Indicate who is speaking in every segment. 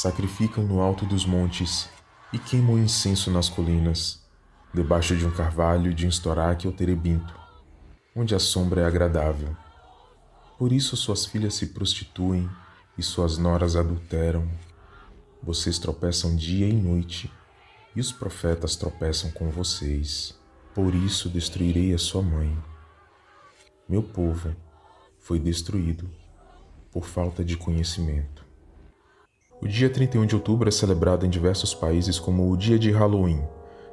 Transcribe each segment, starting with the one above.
Speaker 1: sacrificam no alto dos montes e queimam incenso nas colinas, debaixo de um carvalho, de um estoraque ou terebinto, onde a sombra é agradável. Por isso suas filhas se prostituem e suas noras adulteram. Vocês tropeçam dia e noite, e os profetas tropeçam com vocês. Por isso destruirei a sua mãe. Meu povo foi destruído por falta de conhecimento. O dia 31 de outubro é celebrado em diversos países como o dia de Halloween.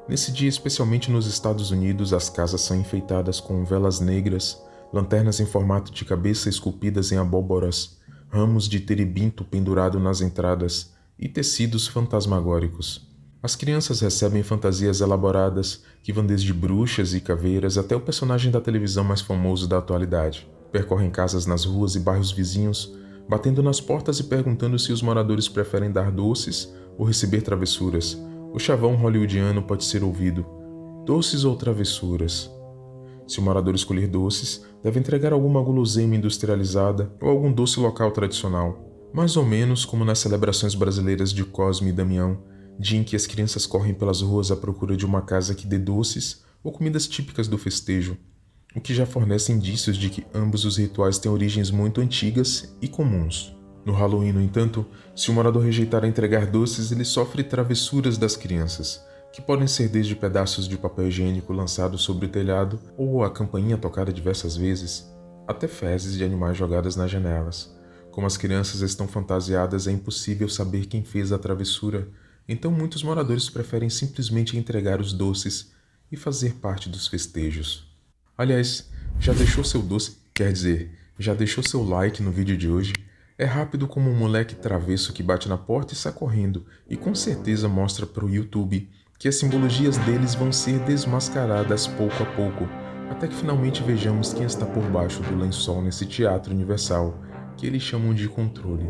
Speaker 1: Nesse dia, especialmente nos Estados Unidos, as casas são enfeitadas com velas negras, lanternas em formato de cabeça esculpidas em abóboras, ramos de terebinto pendurado nas entradas e tecidos fantasmagóricos. As crianças recebem fantasias elaboradas que vão desde bruxas e caveiras até o personagem da televisão mais famoso da atualidade. Percorrem casas nas ruas e bairros vizinhos, batendo nas portas e perguntando se os moradores preferem dar doces ou receber travessuras. O chavão hollywoodiano pode ser ouvido: doces ou travessuras? Se o morador escolher doces, deve entregar alguma guloseima industrializada ou algum doce local tradicional. Mais ou menos como nas celebrações brasileiras de Cosme e Damião, dia em que as crianças correm pelas ruas à procura de uma casa que dê doces ou comidas típicas do festejo, o que já fornece indícios de que ambos os rituais têm origens muito antigas e comuns. No Halloween, no entanto, se o morador rejeitar a entregar doces, ele sofre travessuras das crianças, que podem ser desde pedaços de papel higiênico lançados sobre o telhado ou a campainha tocada diversas vezes, até fezes de animais jogadas nas janelas. Como as crianças estão fantasiadas, é impossível saber quem fez a travessura, então muitos moradores preferem simplesmente entregar os doces e fazer parte dos festejos. Aliás, já deixou seu doce? Quer dizer, já deixou seu like no vídeo de hoje? É rápido como um moleque travesso que bate na porta e sai correndo, e com certeza mostra para o YouTube que as simbologias deles vão ser desmascaradas pouco a pouco, até que finalmente vejamos quem está por baixo do lençol nesse teatro universal, que eles chamam de controle.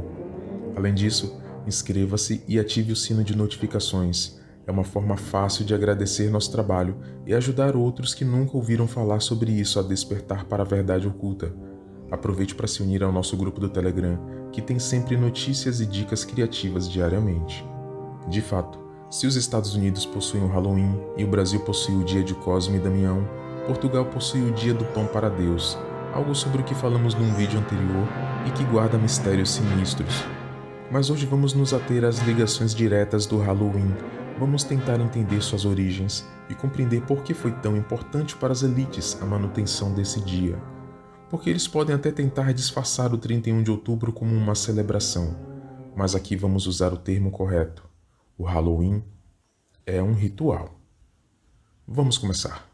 Speaker 1: Além disso, inscreva-se e ative o sino de notificações. É uma forma fácil de agradecer nosso trabalho e ajudar outros que nunca ouviram falar sobre isso a despertar para a verdade oculta. Aproveite para se unir ao nosso grupo do Telegram, que tem sempre notícias e dicas criativas diariamente. De fato, se os Estados Unidos possuem o Halloween e o Brasil possui o dia de Cosme e Damião, Portugal possui o dia do pão para Deus, algo sobre o que falamos num vídeo anterior e que guarda mistérios sinistros. Mas hoje vamos nos ater às ligações diretas do Halloween. Vamos tentar entender suas origens e compreender por que foi tão importante para as elites a manutenção desse dia. Porque eles podem até tentar disfarçar o 31 de outubro como uma celebração, mas aqui vamos usar o termo correto. O Halloween é um ritual. Vamos começar.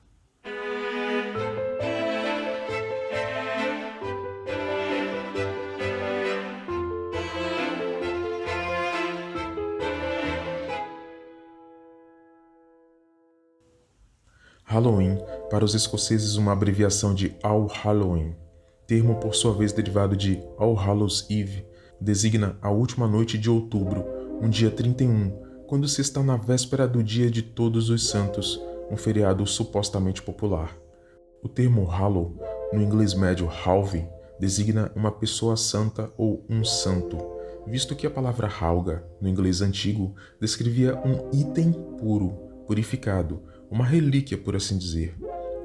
Speaker 1: Halloween, para os escoceses uma abreviação de All Halloween, termo por sua vez derivado de All Hallows Eve, designa a última noite de outubro, um dia 31, quando se está na véspera do Dia de Todos os Santos, um feriado supostamente popular. O termo Hallow, no inglês médio Halvey, designa uma pessoa santa ou um santo, visto que a palavra Halga, no inglês antigo, descrevia um item puro, purificado, uma relíquia, por assim dizer.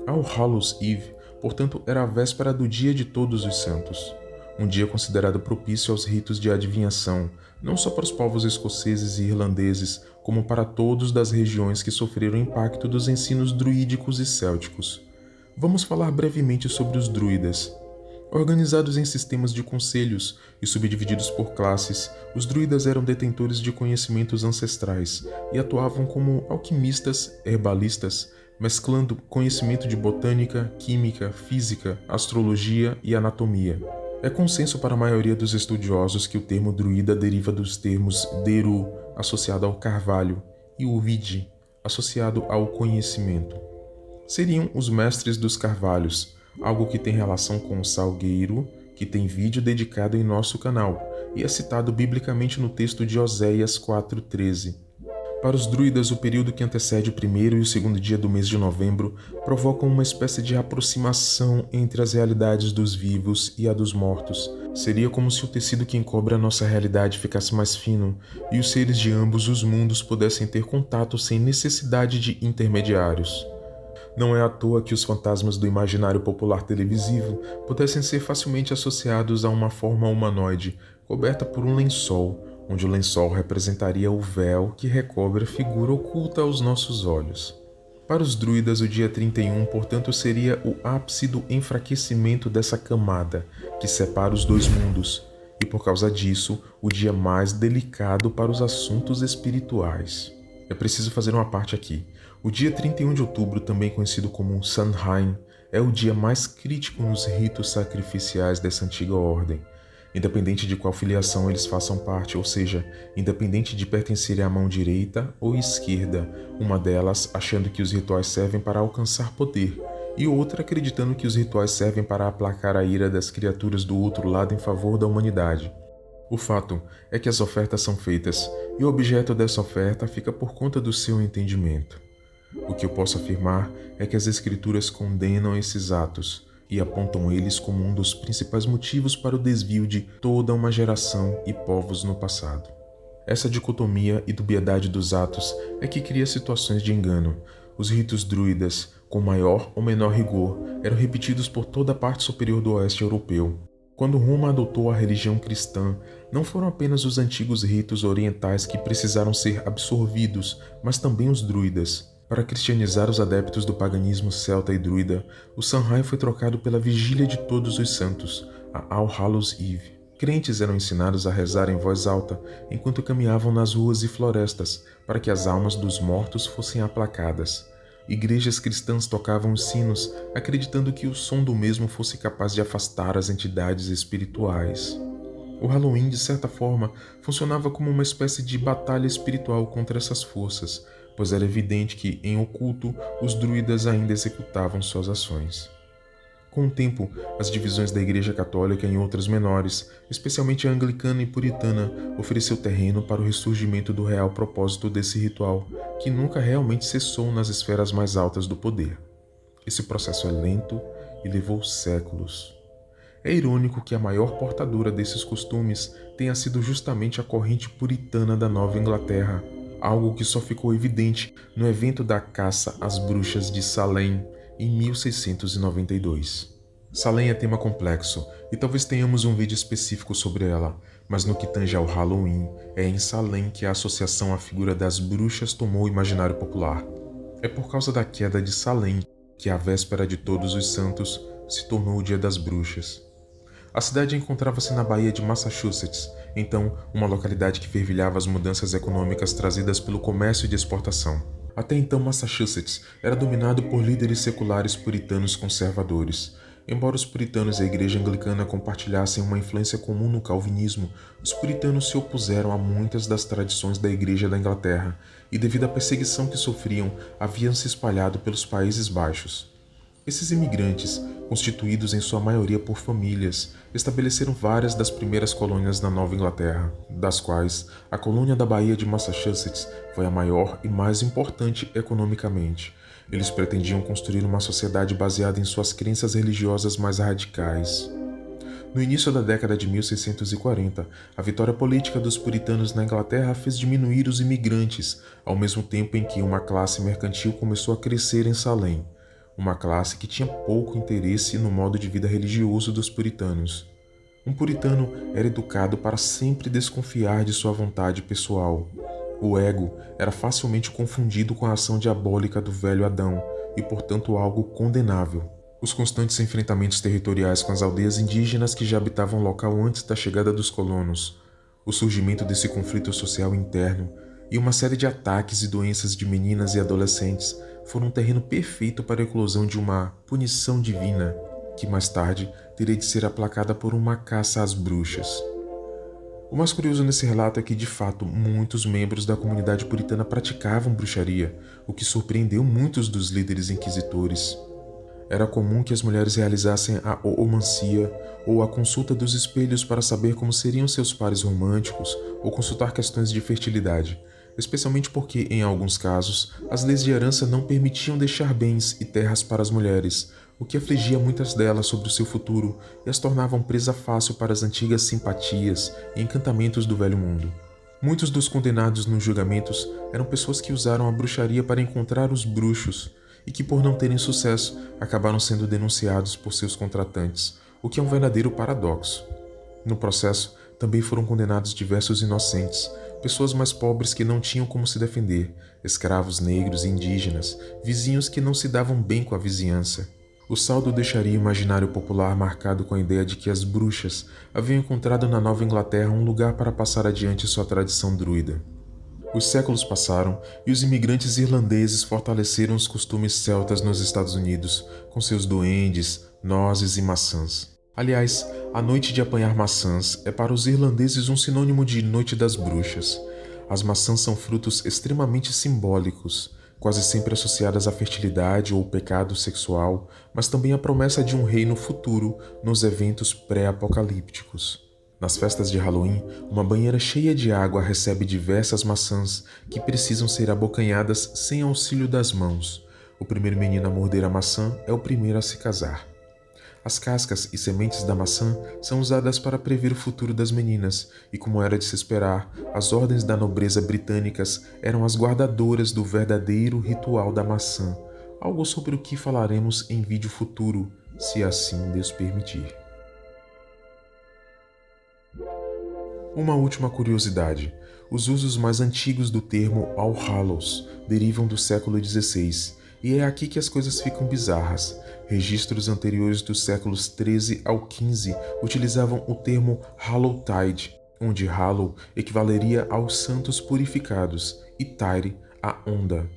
Speaker 1: All Hallows Eve, portanto, era a véspera do Dia de Todos os Santos, um dia considerado propício aos ritos de adivinhação, não só para os povos escoceses e irlandeses, como para todos das regiões que sofreram o impacto dos ensinos druídicos e célticos. Vamos falar brevemente sobre os druidas. Organizados em sistemas de conselhos e subdivididos por classes, os druidas eram detentores de conhecimentos ancestrais e atuavam como alquimistas, herbalistas, mesclando conhecimento de botânica, química, física, astrologia e anatomia. É consenso para a maioria dos estudiosos que o termo druida deriva dos termos deru, associado ao carvalho, e uvidi, associado ao conhecimento. Seriam os mestres dos carvalhos, algo que tem relação com o salgueiro, que tem vídeo dedicado em nosso canal e é citado biblicamente no texto de Oséias 4:13. Para os druidas, o período que antecede o primeiro e o segundo dia do mês de novembro provocam uma espécie de aproximação entre as realidades dos vivos e a dos mortos, Seria como se o tecido que encobre a nossa realidade ficasse mais fino e os seres de ambos os mundos pudessem ter contato sem necessidade de intermediários. Não é à toa que os fantasmas do imaginário popular televisivo pudessem ser facilmente associados a uma forma humanoide, coberta por um lençol, onde o lençol representaria o véu que recobre a figura oculta aos nossos olhos. Para os druidas, o dia 31, portanto, seria o ápice do enfraquecimento dessa camada que separa os dois mundos, e por causa disso, o dia mais delicado para os assuntos espirituais. É preciso fazer uma parte aqui. O dia 31 de outubro, também conhecido como Samhain, é o dia mais crítico nos ritos sacrificiais dessa antiga ordem. Independente de qual filiação eles façam parte, ou seja, independente de pertencerem à mão direita ou esquerda, uma delas achando que os rituais servem para alcançar poder, e outra acreditando que os rituais servem para aplacar a ira das criaturas do outro lado em favor da humanidade. O fato é que as ofertas são feitas, e o objeto dessa oferta fica por conta do seu entendimento. O que eu posso afirmar é que as Escrituras condenam esses atos, e apontam eles como um dos principais motivos para o desvio de toda uma geração e povos no passado. Essa dicotomia e dubiedade dos atos é que cria situações de engano. Os ritos druidas, com maior ou menor rigor, eram repetidos por toda a parte superior do oeste europeu. Quando Roma adotou a religião cristã, não foram apenas os antigos ritos orientais que precisaram ser absorvidos, mas também os druidas. Para cristianizar os adeptos do paganismo celta e druida, o Samhain foi trocado pela Vigília de Todos os Santos, a All Hallows Eve. Crentes eram ensinados a rezar em voz alta enquanto caminhavam nas ruas e florestas, para que as almas dos mortos fossem aplacadas. Igrejas cristãs tocavam os sinos, acreditando que o som do mesmo fosse capaz de afastar as entidades espirituais. O Halloween, de certa forma, funcionava como uma espécie de batalha espiritual contra essas forças, pois era evidente que, em oculto, os druidas ainda executavam suas ações. Com o tempo, as divisões da Igreja Católica em outras menores, especialmente a anglicana e puritana, ofereceu terreno para o ressurgimento do real propósito desse ritual, que nunca realmente cessou nas esferas mais altas do poder. Esse processo é lento e levou séculos. É irônico que a maior portadora desses costumes tenha sido justamente a corrente puritana da Nova Inglaterra, algo que só ficou evidente no evento da caça às bruxas de Salem em 1692. Salem é tema complexo e talvez tenhamos um vídeo específico sobre ela, mas no que tange ao Halloween, é em Salem que a associação à figura das bruxas tomou o imaginário popular. É por causa da queda de Salem que a véspera de Todos os Santos se tornou o Dia das Bruxas. A cidade encontrava-se na Baía de Massachusetts, então uma localidade que fervilhava as mudanças econômicas trazidas pelo comércio de exportação. Até então, Massachusetts era dominado por líderes seculares puritanos conservadores. Embora os puritanos e a Igreja Anglicana compartilhassem uma influência comum no calvinismo, os puritanos se opuseram a muitas das tradições da Igreja da Inglaterra e, devido à perseguição que sofriam, haviam se espalhado pelos Países Baixos. Esses imigrantes, constituídos em sua maioria por famílias, estabeleceram várias das primeiras colônias na Nova Inglaterra, das quais a colônia da Baía de Massachusetts foi a maior e mais importante economicamente. Eles pretendiam construir uma sociedade baseada em suas crenças religiosas mais radicais. No início da década de 1640, a vitória política dos puritanos na Inglaterra fez diminuir os imigrantes, ao mesmo tempo em que uma classe mercantil começou a crescer em Salem. Uma classe que tinha pouco interesse no modo de vida religioso dos puritanos. Um puritano era educado para sempre desconfiar de sua vontade pessoal. O ego era facilmente confundido com a ação diabólica do velho Adão e, portanto, algo condenável. Os constantes enfrentamentos territoriais com as aldeias indígenas que já habitavam o local antes da chegada dos colonos, o surgimento desse conflito social interno e uma série de ataques e doenças de meninas e adolescentes foram um terreno perfeito para a eclosão de uma punição divina, que mais tarde teria de ser aplacada por uma caça às bruxas. O mais curioso nesse relato é que, de fato, muitos membros da comunidade puritana praticavam bruxaria, o que surpreendeu muitos dos líderes inquisitores. Era comum que as mulheres realizassem a oomancia, ou a consulta dos espelhos para saber como seriam seus pares românticos, ou consultar questões de fertilidade, especialmente porque, em alguns casos, as leis de herança não permitiam deixar bens e terras para as mulheres, o que afligia muitas delas sobre o seu futuro e as tornavam presa fácil para as antigas simpatias e encantamentos do velho mundo. Muitos dos condenados nos julgamentos eram pessoas que usaram a bruxaria para encontrar os bruxos e que, por não terem sucesso, acabaram sendo denunciados por seus contratantes, o que é um verdadeiro paradoxo. No processo, também foram condenados diversos inocentes, pessoas mais pobres que não tinham como se defender, escravos negros e indígenas, vizinhos que não se davam bem com a vizinhança. O saldo deixaria o imaginário popular marcado com a ideia de que as bruxas haviam encontrado na Nova Inglaterra um lugar para passar adiante sua tradição druida. Os séculos passaram e os imigrantes irlandeses fortaleceram os costumes celtas nos Estados Unidos, com seus duendes, nozes e maçãs. Aliás, a noite de apanhar maçãs é para os irlandeses um sinônimo de Noite das Bruxas. As maçãs são frutos extremamente simbólicos, quase sempre associadas à fertilidade ou pecado sexual, mas também à promessa de um reino futuro nos eventos pré-apocalípticos. Nas festas de Halloween, uma banheira cheia de água recebe diversas maçãs que precisam ser abocanhadas sem auxílio das mãos. O primeiro menino a morder a maçã é o primeiro a se casar. As cascas e sementes da maçã são usadas para prever o futuro das meninas, e como era de se esperar, as ordens da nobreza britânicas eram as guardadoras do verdadeiro ritual da maçã, algo sobre o que falaremos em vídeo futuro, se assim Deus permitir. Uma última curiosidade: os usos mais antigos do termo All Hallows derivam do século XVI, e é aqui que as coisas ficam bizarras. Registros anteriores dos séculos XIII ao XV utilizavam o termo Hallowtide, onde Hallow equivaleria aos santos purificados e Tide a onda.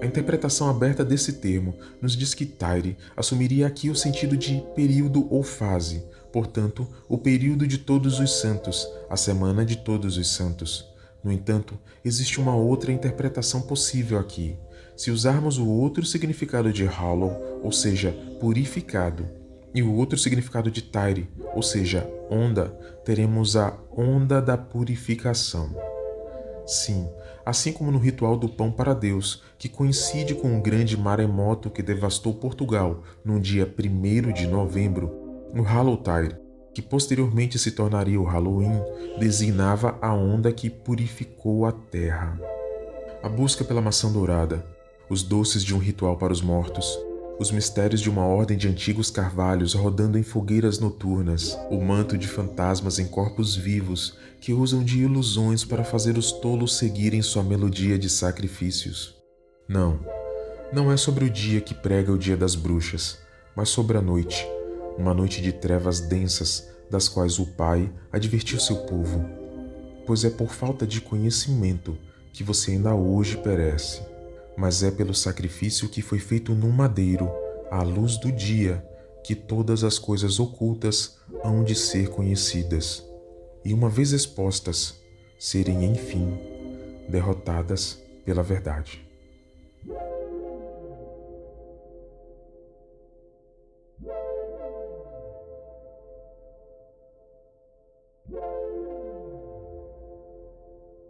Speaker 1: A interpretação aberta desse termo nos diz que Tide assumiria aqui o sentido de período ou fase, portanto, o período de todos os santos, a semana de todos os santos. No entanto, existe uma outra interpretação possível aqui. Se usarmos o outro significado de Hallow, ou seja, purificado, e o outro significado de Tide, ou seja, onda, teremos a onda da purificação. Sim, assim como no ritual do pão para Deus, que coincide com o grande maremoto que devastou Portugal no dia 1º de novembro, o Hallowtide, que posteriormente se tornaria o Halloween, designava a onda que purificou a terra. A busca pela maçã dourada, os doces de um ritual para os mortos, os mistérios de uma ordem de antigos carvalhos rodando em fogueiras noturnas, o manto de fantasmas em corpos vivos que usam de ilusões para fazer os tolos seguirem sua melodia de sacrifícios. Não é sobre o dia que prega o Dia das Bruxas, mas sobre a noite, uma noite de trevas densas das quais o Pai advertiu seu povo, pois é por falta de conhecimento que você ainda hoje perece. Mas é pelo sacrifício que foi feito num madeiro, à luz do dia, que todas as coisas ocultas hão de ser conhecidas, e uma vez expostas, serem, enfim, derrotadas pela verdade.